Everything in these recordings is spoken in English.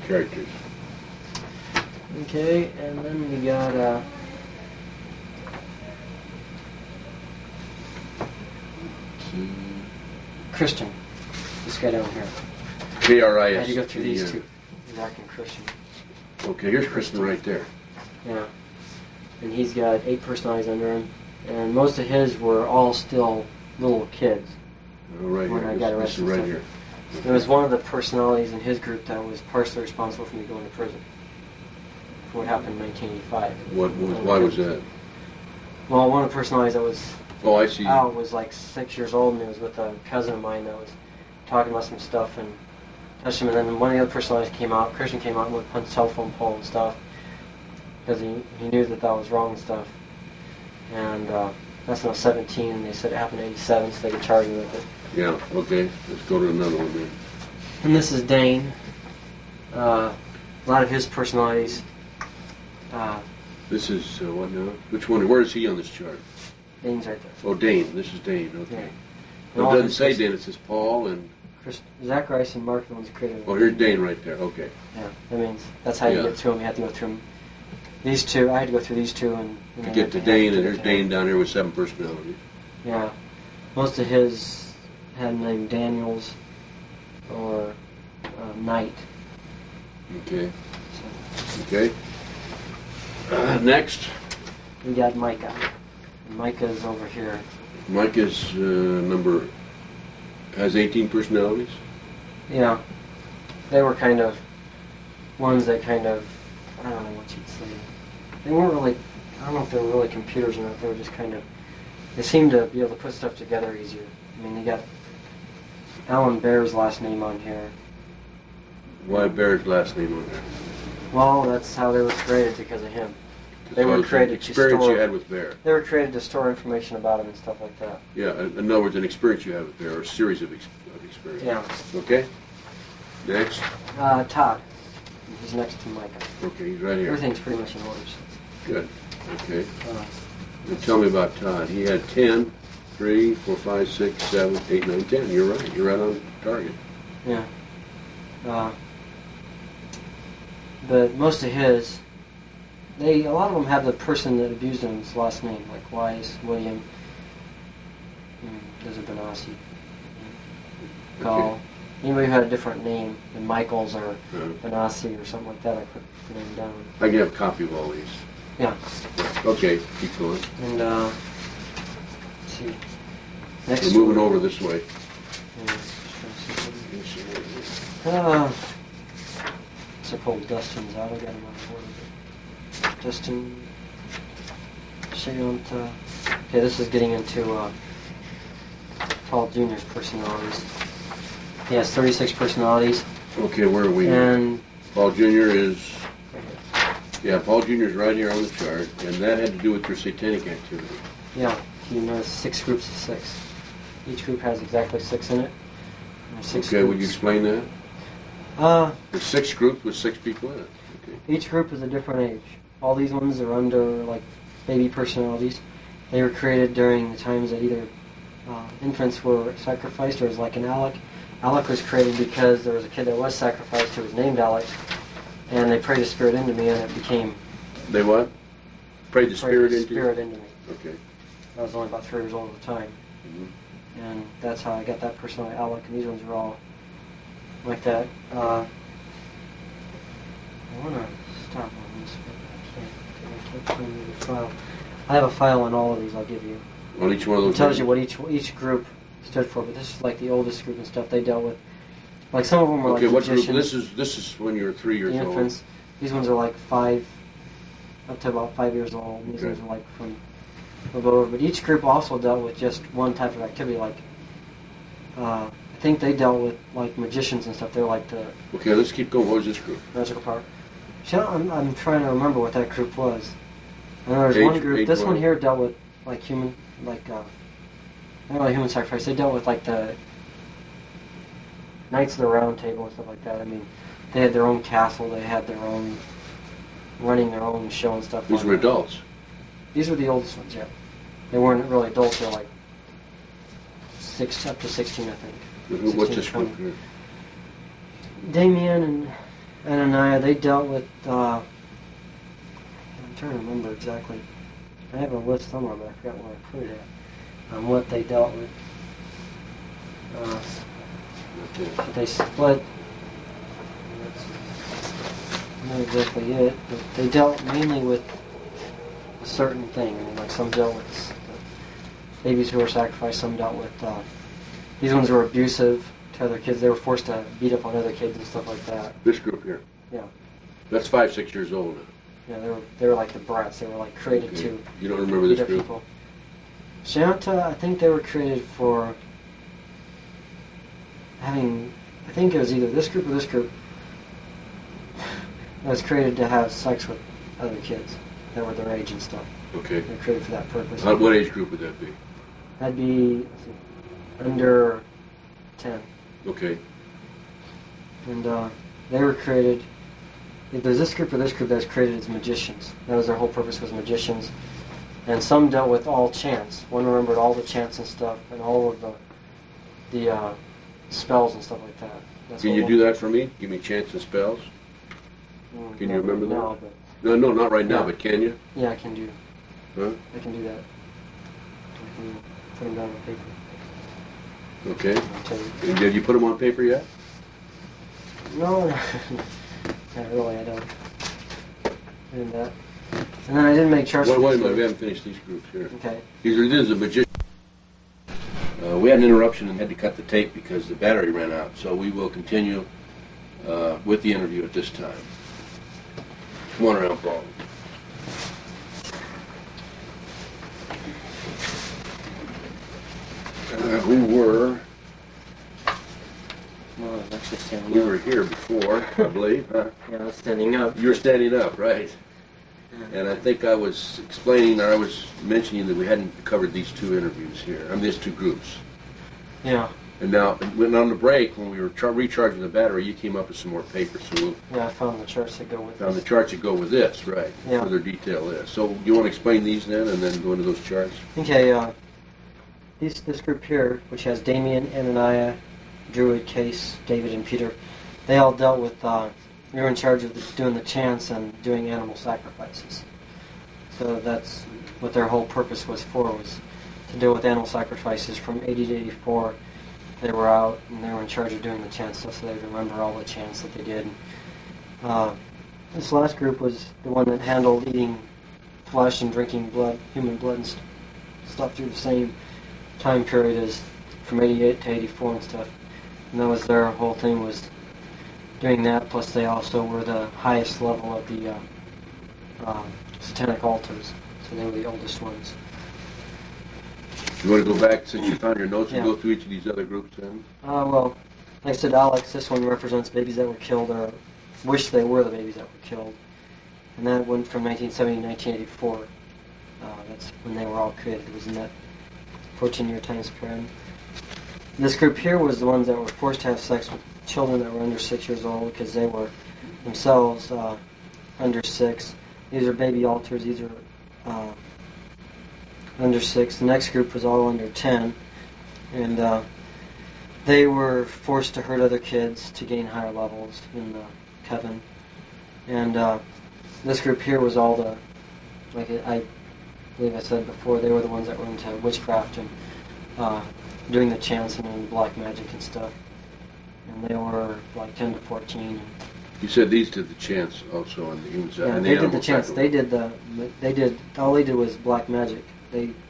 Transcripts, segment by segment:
characters. Okay, and then we got Christian. This guy down here. K-R-I-S. I had to go through these two. Mark and Christian. Okay, here's Christian right there. Yeah. And he's got 8 personalities under him. And most of his were all still little kids. Oh, right when here. I got This arrested. is right here. There was one of the personalities in his group that was partially responsible for me going to prison for what happened in 1985. Why was that? Well, one of the personalities that was Oh, I see. out was like 6 years old, and it was with a cousin of mine that was talking about some stuff and touched him. And then one of the other personalities came out, Christian came out and would punch telephone pole and stuff because he knew that was wrong and stuff. And that's when I was 17, and they said it happened in 87, so they could charge me with it. Yeah, okay. Let's go to another one then. And this is Dane. A lot of his personalities. This is, what now? Which one? Where is he on this chart? Dane's right there. Oh, Dane. This is Dane, okay. Yeah. Well, it doesn't say Dane, it says Paul and... Zacharias and Mark are the ones who created it. Oh, here's Dane right there, okay. Yeah, that means that's how you get through them. You have to go through them. These two, I had to go through these two. And to get to Dane, and there's Dane down here with 7 personalities. Yeah. Most of his had named Daniels or Knight. Okay. Okay. Next. We got Micah. Micah's over here. Micah's has 18 personalities? Yeah. They were kind of ones that kind of, I don't know what you'd say. They weren't really, I don't know if they were really computers or not. They were just kind of, they seemed to be able to put stuff together easier. I mean, they got Alan Baer's last name on here. Why Baer's last name on there? Well, that's how they were created, because of him. They were created to experience store, you had with Baer. They were created to store information about him and stuff like that. Yeah, in other words, an experience you had with Baer, or a series of experiences. Yeah. Okay. Next. Todd. He's next to Micah. Okay, he's right here. Everything's pretty much in order. Good. Okay. Now tell me about Todd. He had 10, 3, 4, 5, 6, 7, 8, 9, 10. You're right. You're right on target. Yeah. But most of his, a lot of them have the person that abused him's last name, like Wise, William, there's a Bonnaci, Gall. Okay. Anybody who had a different name than Michaels or Bonnaci or something like that, I put the name down. I can have a copy of all these. Yeah. Okay, keep going. And, let's see. Next We're moving over this way. Suppose Dustin's out. I got him on board. Dustin, Shayonta. Okay, this is getting into Paul Jr.'s personalities. He has 36 personalities. Okay, where are we? And Paul Jr. is... Yeah, Paul Jr. is right here on the chart, and that had to do with your satanic activity. yeah, he has 6 groups of 6. Each group has exactly 6 in it. Okay, would you explain that? There's 6 groups with 6 people in it. Okay. Each group is a different age. All these ones are under, like, baby personalities. They were created during the times that either infants were sacrificed or was like an Alec. Alec was created because there was a kid that was sacrificed who was named Alec, and they prayed the spirit into me, and it became... They what? Prayed the spirit into you? into me. Okay. I was only about 3 years old at the time. Mm-hmm. And that's how I got that personality, Alec, and these ones are all like that. I want to stop on this, but I can't find the file. I have a file on all of these I'll give you. On each one of those? It tells you what each group stood for, but this is like the oldest group and stuff they dealt with. Like some of them were okay, like what group? magicians. This is when you were 3 years old. Infants. These ones are like 5, up to about 5 years old. And these Okay. ones are like from over. But each group also dealt with just one type of activity. Like I think they dealt with like magicians and stuff. They were like the Okay, let's keep going. What was this group? magical power. See, I'm trying to remember what that group was. I know there's Age- one group. age This one what? here dealt with like human, like not really human sacrifice. They dealt with like the Knights of the Round Table and stuff like that. I mean, they had their own castle. They had their own running their own show and stuff. These like were that. adults. These were the oldest ones. Yeah, they weren't really adults. They're like 6 up to 16, I think. What's this 16, group here? Damien and Ananiah, they dealt with, I'm trying to remember exactly. I have a list somewhere, but I forgot where I put it at. On what they dealt with. They split. That's not exactly it, but they dealt mainly with a certain thing. I mean, like some dealt with babies who were sacrificed, some dealt with, these ones were abusive to other kids. They were forced to beat up on other kids and stuff like that. This group here? Yeah. That's 5, 6 years old now. Yeah, they were like the brats. They were like created to. You don't remember this group? People. Shanta, I think they were created for having. I think it was either this group or this group that was created to have sex with other kids that were their age and stuff. Okay. They're created for that purpose. What age group would that be? That'd be under 10. Okay. And they were created. There's this group or this group that was created as magicians. That was their whole purpose, was magicians. And some dealt with all chants. One remembered all the chants and stuff, and all of the spells and stuff like that. Can you do that for me? Give me chants and spells? Can you remember that? No, No, not right now, but can you? yeah, I can do. Huh? I can do that. I can put them down on paper. Okay. I'll tell you. And did you put them on paper yet? No, not really. I don't. And that. And then I didn't make charts. Wait a minute. We haven't finished these groups here. Okay. This is a magician. We had an interruption and had to cut the tape because the battery ran out. So we will continue with the interview at this time. Come on around, Paul. Who were? Well, I was actually standing We up. were here before, I believe. Huh? Yeah, I was standing up. You're standing up, right? And I think I was explaining, or I was mentioning that we hadn't covered these two interviews here. I mean, these two groups. Yeah. And now, when on the break, when we were recharging the battery, you came up with some more paper. So we Yeah, I found the charts that go with found the this. charts that go with this, right? Yeah. Further detail this. So you want to explain these then, and then go into those charts? Okay, this group here, which has Damien, Ananiah, Druid, Case, David, and Peter, they all dealt with, they were in charge of doing the chants and doing animal sacrifices. So that's what their whole purpose was to deal with animal sacrifices. From 80 to 84, they were out and they were in charge of doing the chants, so they remember all the chants that they did. This last group was the one that handled eating flesh and drinking blood, human blood and stuff through the same time period as from 88 to 84 and stuff. And that was their whole thing, was doing that, plus they also were the highest level of the satanic altars, so they were the oldest ones. You want to go back, since you found your notes, and Yeah. go through each of these other groups then? Well, like I said, Alex, this one represents babies that were killed, or wish they were the babies that were killed. And that went from 1970 to 1984. That's when they were all created. It was in that 14-year time span. This group here was the ones that were forced to have sex with children that were under 6 years old, because they were themselves under 6. These are baby altars. These are under 6. The next group was all under 10. And they were forced to hurt other kids to gain higher levels in Kevin. And this group here was all the, like I believe I said before, they were the ones that were into witchcraft and doing the chants and black magic and stuff. And they were like 10 to 14. You said these did the chants also on the human side. Yeah, and they did animal the chants. sacrifice. All they did was black magic.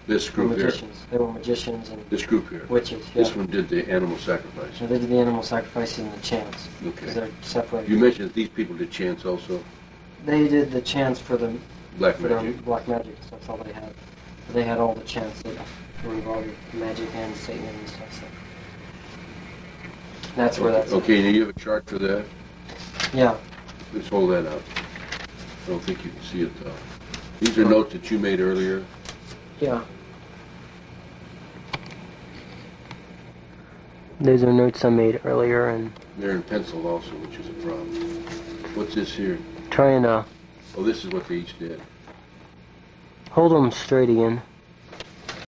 This Were group here. magicians. They were magicians and This group here. witches. Yeah. This one did the animal sacrifice. So they did the animal sacrifices and the chants. Okay. Because they're separated. You mentioned that these people did chants also. They did the chants for the Black their magic. black magic. So that's all they had. They had all the chants that were involved with magic and Satan and stuff. So that's where that's. Okay, now you have a chart for that. Yeah. Let's hold that up. I don't think you can see it though. These are notes that you made earlier. Yeah. These are notes I made earlier, and They're in pencil also, which is a problem. What's this here? trying to Oh, this is what they each did. hold them straight again.